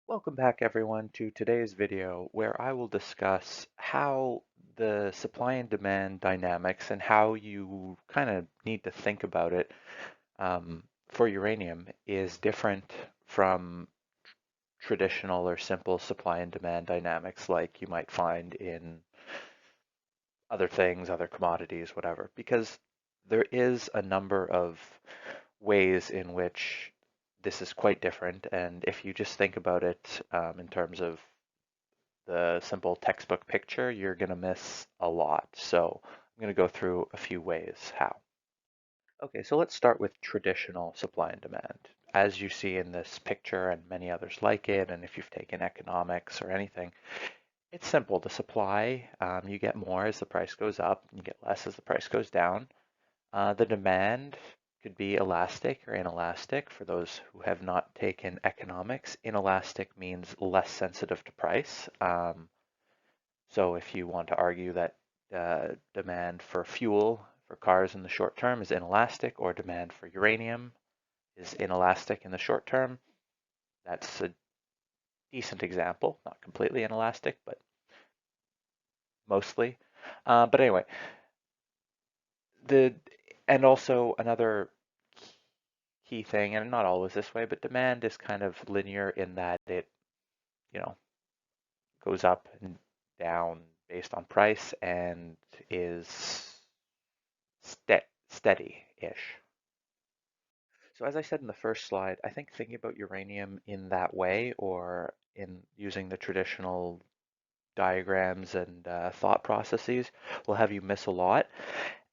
Welcome back everyone to today's video where I will discuss how the supply and demand dynamics and how you kind of need to think about it for uranium is different from traditional or simple supply and demand dynamics like you might find in other things, other commodities, whatever, because there is a number of ways in which this is quite different. And if you just think about it in terms of the simple textbook picture, you're going to miss a lot. So I'm going to go through a few ways how. Okay, so let's start with traditional supply and demand. As you see in this picture and many others like it, and if you've taken economics or anything, it's simple. The supply, you get more as the price goes up, you get less as the price goes down. The demand could be elastic or inelastic. For those who have not taken economics, inelastic means less sensitive to price. So if you want to argue that demand for fuel for cars in the short term is inelastic, or demand for uranium is inelastic in the short term, that's a decent example. Not completely inelastic, but mostly. But anyway, the and also another key thing, and not always this way, but demand is kind of linear in that it, you know, goes up and down based on price and is steady-ish. So as I said in the first slide, I think thinking about uranium in that way or in using the traditional diagrams and thought processes will have you miss a lot.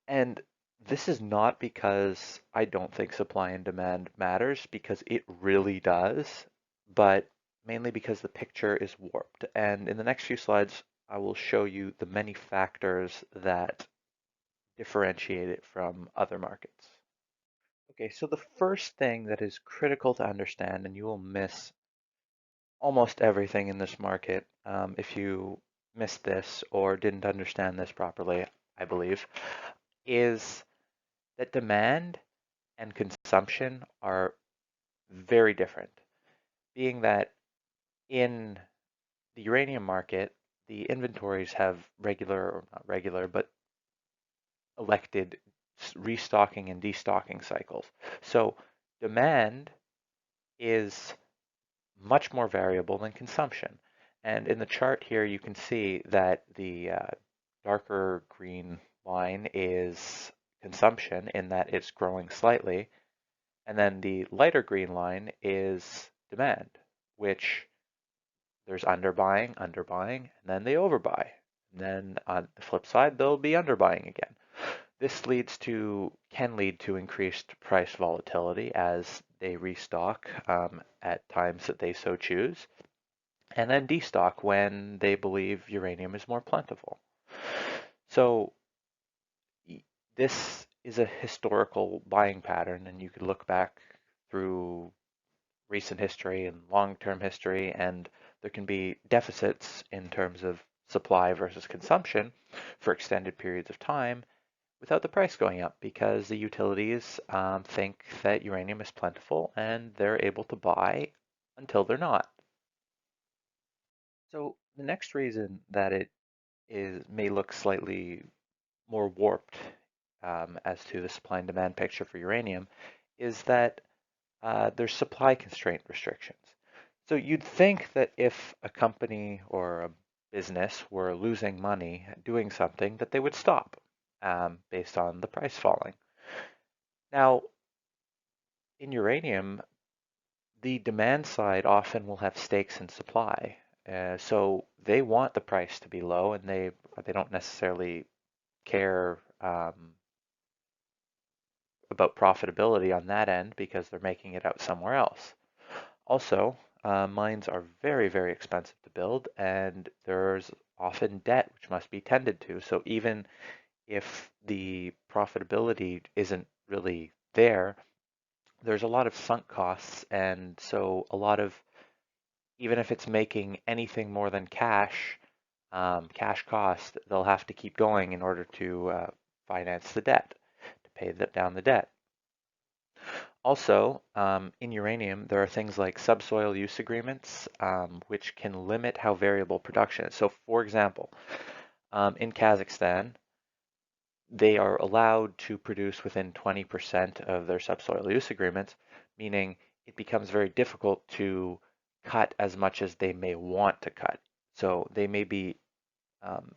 And this is not because I don't think supply and demand matters, because it really does, but mainly because the picture is warped. And in the next few slides, I will show you the many factors that differentiate it from other markets. Okay, so the first thing that is critical to understand, and you will miss almost everything in this market if you missed this or didn't understand this properly, I believe, is that demand and consumption are very different. Being that in the uranium market, the inventories have regular, or not regular, but elected restocking and destocking cycles. So demand is much more variable than consumption. And in the chart here, you can see that the darker green line is consumption in that it's growing slightly. And then the lighter green line is demand, which there's underbuying, and then they overbuy. And then on the flip side, they'll be underbuying again. This can lead to increased price volatility as they restock at times that they so choose, and then destock when they believe uranium is more plentiful. So this is a historical buying pattern, and you could look back through recent history and long-term history, and there can be deficits in terms of supply versus consumption for extended periods of time without the price going up, because the utilities think that uranium is plentiful and they're able to buy until they're not. So the next reason that it may look slightly more warped as to the supply and demand picture for uranium is that there's supply constraint restrictions. So you'd think that if a company or a business were losing money doing something, that they would stop based on the price falling. Now, in uranium, the demand side often will have stakes in supply. So they want the price to be low, and they don't necessarily care about profitability on that end because they're making it out somewhere else. Also, mines are very, very expensive to build, and there's often debt which must be tended to. So even if the profitability isn't really there, there's a lot of sunk costs, and so a lot of, even if it's making anything more than cash cost, they'll have to keep going in order to finance the debt, to pay down the debt. Also, in uranium, there are things like subsoil use agreements, which can limit how variable production is. So, for example, in Kazakhstan, they are allowed to produce within 20% of their subsoil use agreements, meaning it becomes very difficult to cut as much as they may want to cut. So they may be um,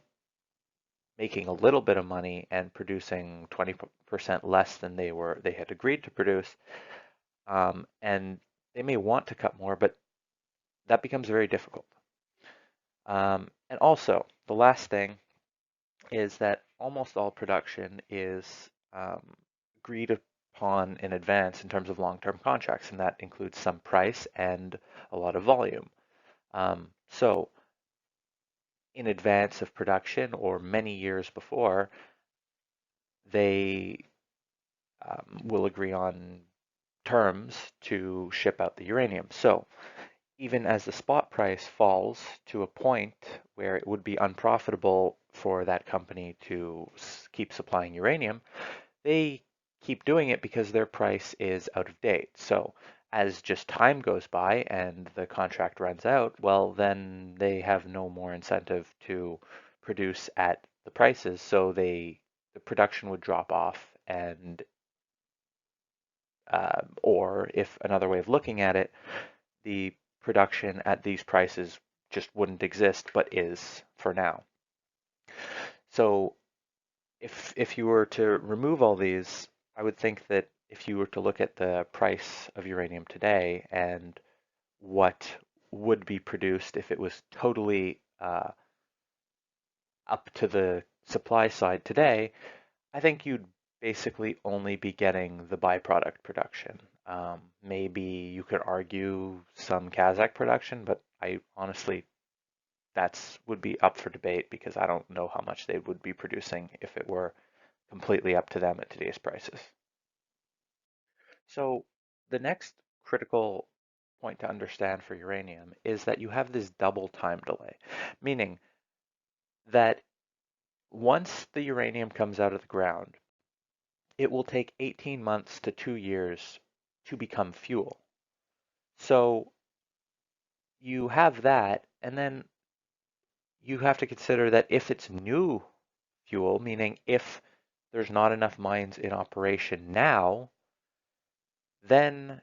making a little bit of money and producing 20% less than they had agreed to produce, and they may want to cut more, but that becomes very difficult. And also, the last thing is that almost all production is agreed upon in advance in terms of long-term contracts, and that includes some price and a lot of volume. So in advance of production or many years before, they will agree on terms to ship out the uranium. So even as the spot price falls to a point where it would be unprofitable for that company to keep supplying uranium, they keep doing it because their price is out of date. So as just time goes by and the contract runs out, well, then they have no more incentive to produce at the prices. So the production would drop off, and or if another way of looking at it, the production at these prices just wouldn't exist, but is for now. So if you were to remove all these, I would think that if you were to look at the price of uranium today and what would be produced if it was totally up to the supply side today, I think you'd basically only be getting the byproduct production. Maybe you could argue some Kazakh production, but I honestly, that's would be up for debate because I don't know how much they would be producing if it were completely up to them at today's prices. So the next critical point to understand for uranium is that you have this double time delay, meaning that once the uranium comes out of the ground, it will take 18 months to 2 years to become fuel. So you have that, and then you have to consider that if it's new fuel, meaning if there's not enough mines in operation now, then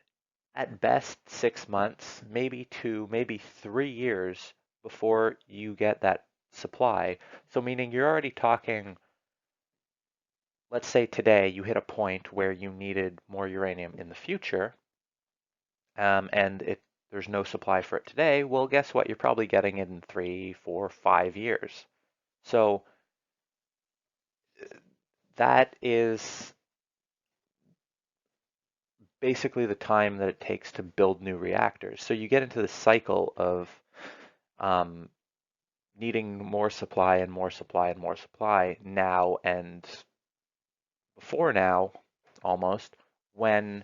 at best 6 months, maybe 2, maybe 3 years before you get that supply. So meaning you're already talking, let's say today you hit a point where you needed more uranium in the future, and there's no supply for it today. Well, guess what? You're probably getting it in 3, 4, 5 years. So that is basically the time that it takes to build new reactors. So you get into the cycle of um, needing more supply and more supply and more supply now and before now, almost, when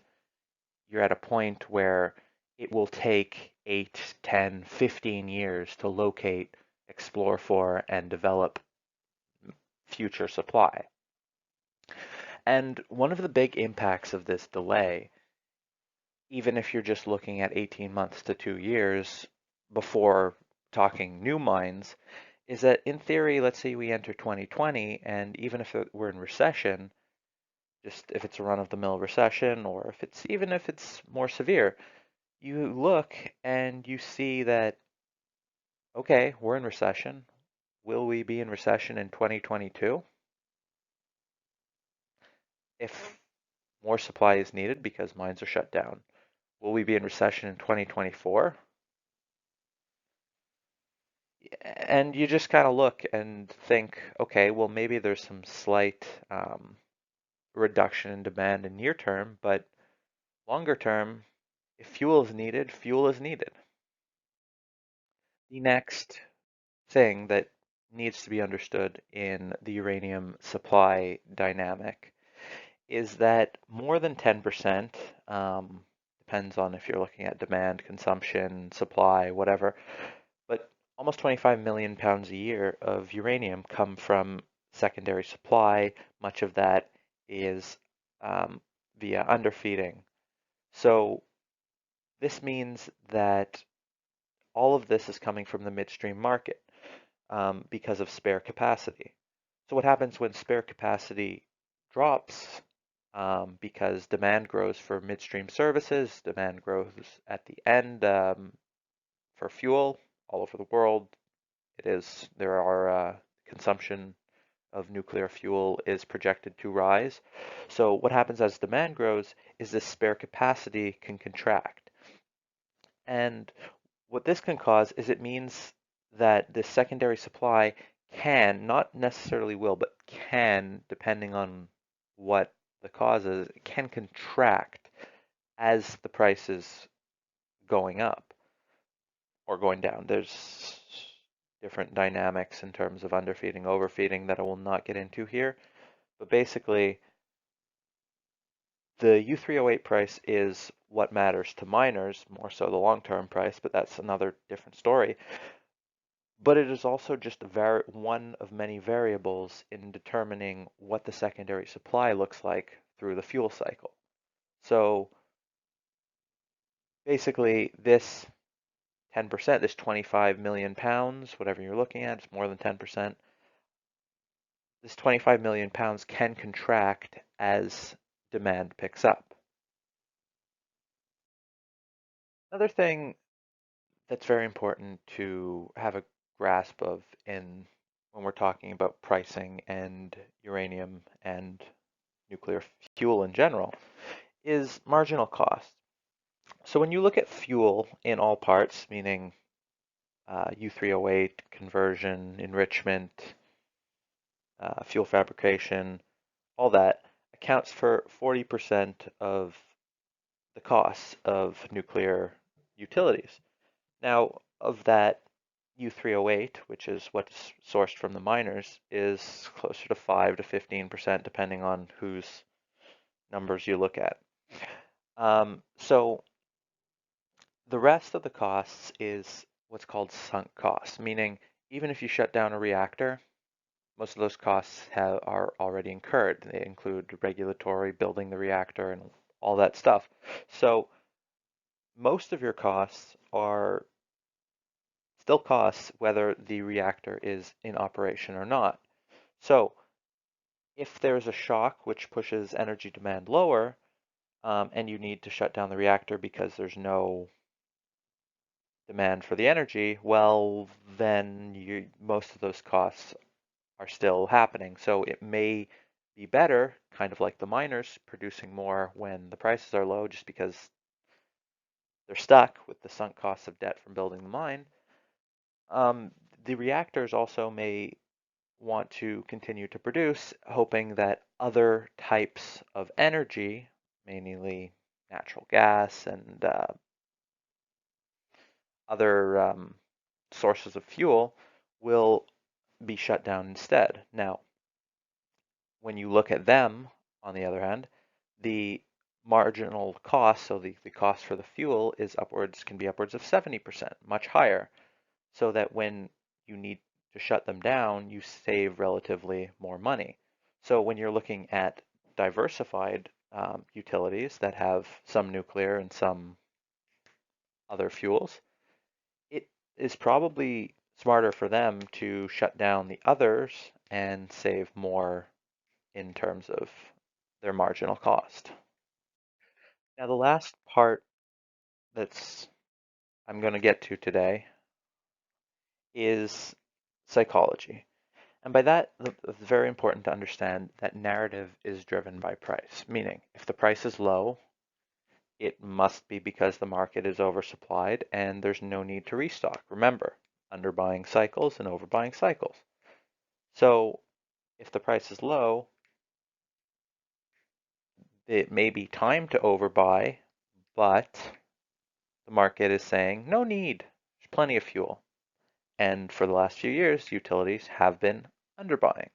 you're at a point where it will take 8, 10, 15 years to locate, explore for, and develop future supply. And one of the big impacts of this delay, even if you're just looking at 18 months to 2 years before talking new mines, is that in theory, let's say we enter 2020, and even if we're in recession, just if it's a run-of-the-mill recession, or even if it's more severe, you look and you see that, okay, we're in recession. Will we be in recession in 2022? If more supply is needed because mines are shut down. Will we be in recession in 2024? And you just kind of look and think, okay, well, maybe there's some slight reduction in demand in near term, but longer term, if fuel is needed, fuel is needed. The next thing that needs to be understood in the uranium supply dynamic is that more than 10%, depends on if you're looking at demand, consumption, supply, whatever, but almost 25 million pounds a year of uranium come from secondary supply. Much of that is via underfeeding. So this means that all of this is coming from the midstream market because of spare capacity. So what happens when spare capacity drops because demand grows for midstream services, demand grows at the end for fuel all over the world. There are consumption of nuclear fuel is projected to rise. So what happens as demand grows is this spare capacity can contract. And what this can cause is it means that the secondary supply can, not necessarily will, but can, depending on what the cause is, can contract as the price is going up or going down. There's different dynamics in terms of underfeeding, overfeeding that I will not get into here. But basically, the U3O8 price is what matters to miners, more so the long-term price, but that's another different story. But it is also just one of many variables in determining what the secondary supply looks like through the fuel cycle. So basically, this 10%, this 25 million pounds, whatever you're looking at, it's more than 10%. This 25 million pounds can contract as demand picks up. Another thing that's very important to have a grasp of when we're talking about pricing and uranium and nuclear fuel in general is marginal cost. So when you look at fuel in all parts, meaning U3O8, conversion, enrichment, fuel fabrication, all that accounts for 40% of the costs of nuclear utilities. Now, of that, U3O8, which is what's sourced from the miners, is closer to 5 to 15%, depending on whose numbers you look at. So the rest of the costs is what's called sunk costs, meaning even if you shut down a reactor, most of those costs are already incurred. They include regulatory, building the reactor, and all that stuff. So most of your costs are still costs whether the reactor is in operation or not. So if there's a shock which pushes energy demand lower, and you need to shut down the reactor because there's no demand for the energy, well, then most of those costs are still happening. So it may be better, kind of like the miners, producing more when the prices are low just because they're stuck with the sunk costs of debt from building the mine. The reactors also may want to continue to produce, hoping that other types of energy, mainly natural gas and other sources of fuel, will be shut down instead. Now, when you look at them, on the other hand, the marginal cost, so the cost for the fuel can be upwards of 70%, much higher, so that when you need to shut them down, you save relatively more money. So when you're looking at diversified utilities that have some nuclear and some other fuels, it is probably smarter for them to shut down the others and save more in terms of their marginal cost. Now, the last part that's I'm going to get to today is psychology. And by that, it's very important to understand that narrative is driven by price, meaning if the price is low, it must be because the market is oversupplied and there's no need to restock. Remember, underbuying cycles and overbuying cycles. So if the price is low, it may be time to overbuy, but the market is saying no need, there's plenty of fuel. And for the last few years, utilities have been underbuying.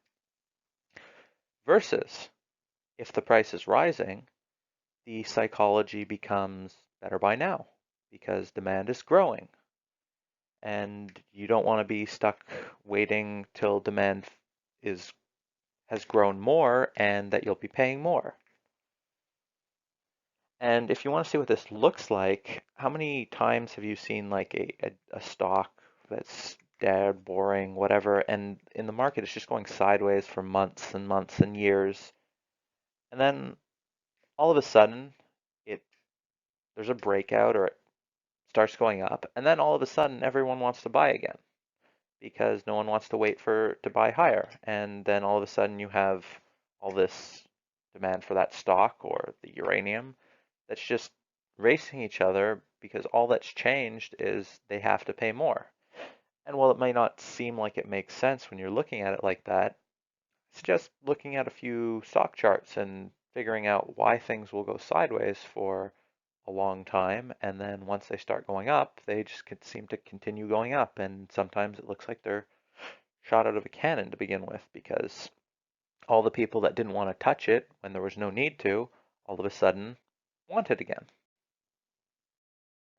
Versus if the price is rising, the psychology becomes better by now because demand is growing. And you don't want to be stuck waiting till demand has grown more and that you'll be paying more. And if you want to see what this looks like, how many times have you seen like a stock that's dead, boring, whatever, and in the market it's just going sideways for months and months and years, and then all of a sudden it there's a breakout or it starts going up, and then all of a sudden everyone wants to buy again because no one wants to wait for to buy higher, and then all of a sudden you have all this demand for that stock or the uranium that's just racing each other because all that's changed is they have to pay more. And while it may not seem like it makes sense when you're looking at it like that, it's just looking at a few stock charts and figuring out why things will go sideways for a long time. And then once they start going up, they just seem to continue going up. And sometimes it looks like they're shot out of a cannon to begin with because all the people that didn't want to touch it when there was no need to, all of a sudden want it again.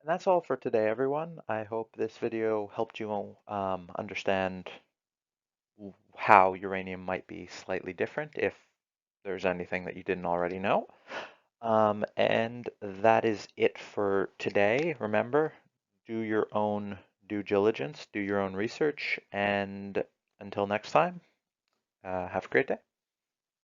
And that's all for today, everyone. I hope this video helped you understand how uranium might be slightly different if there's anything that you didn't already know. And that is it for today. Remember, do your own due diligence, do your own research, and until next time, have a great day.